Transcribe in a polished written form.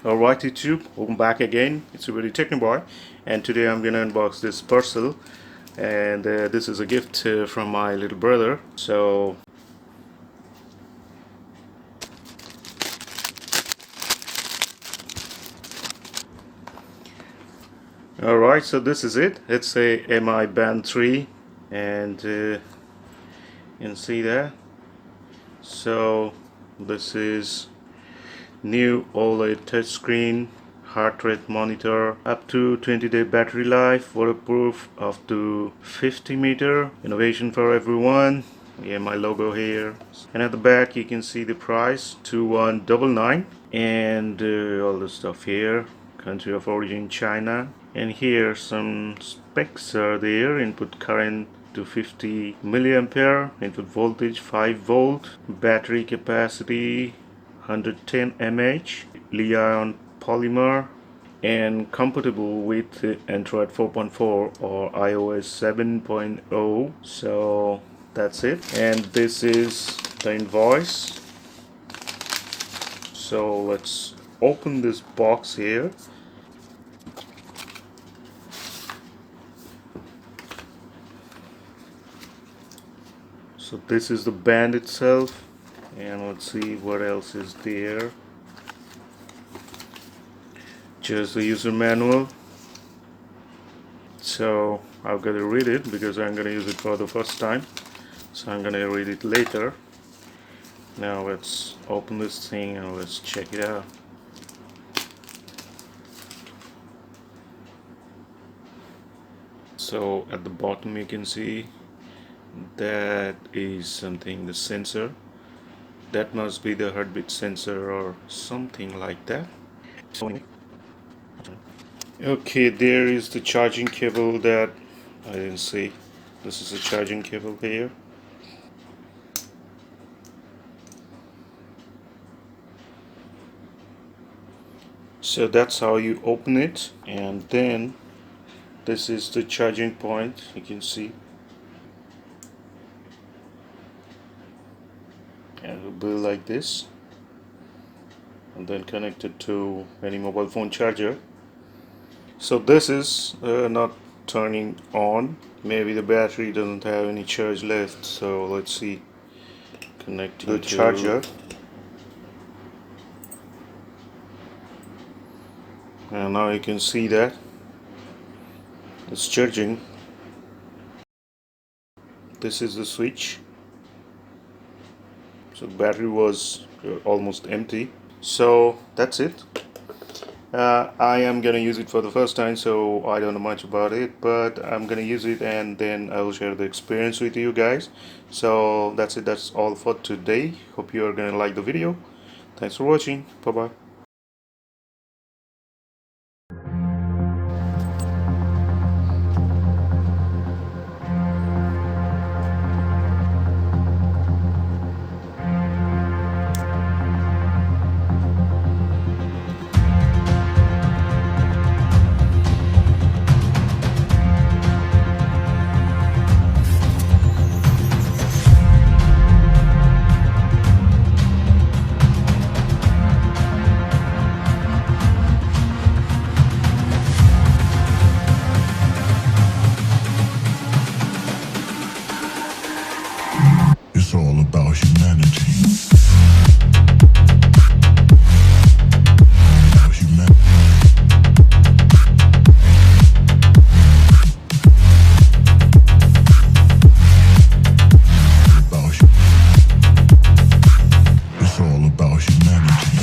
Alright YouTube, welcome back again. It's your buddy Technoboy, and today I'm gonna unbox this parcel, and this is a gift from my little brother. So alright, so this is it. It's a Mi Band 3, and you can see that. So this is new OLED touchscreen, heart rate monitor, up to 20-day battery life, waterproof, up to 50 meter, innovation for everyone. Yeah, my logo here. And at the back you can see the price, 2199, and all the stuff here, country of origin China. And here some specs are there: input current to 50 milliampere, input voltage 5 volt, battery capacity 110 mAh, Li-ion polymer, and compatible with Android 4.4 or iOS 7.0. So that's it, and this is the invoice. So let's open this box here. So this is the band itself, and let's see what else is there. Just the user manual. So I've got to read it because I'm going to use it for the first time, so I'm going to read it later. Now let's open this thing and let's check it out. So at the bottom you can see that is something, the sensor. That must be the heartbeat sensor or something like that. Okay, there is the charging cable that I didn't see. This is a charging cable here. So that's how you open it, and then this is the charging point. You can see, and it will be like this, and then connected to any mobile phone charger. So this is not turning on. Maybe the battery doesn't have any charge left. So let's see. Connect to the charger, and now you can see that it's charging. This is the switch. So the battery was almost empty. So that's it. I am gonna use it for the first time, so I don't know much about it, but I'm gonna use it and then I will share the experience with you guys. So that's it. That's all for today. Hope you are gonna like the video. Thanks for watching. Bye bye. It's all about humanity. It's all about humanity.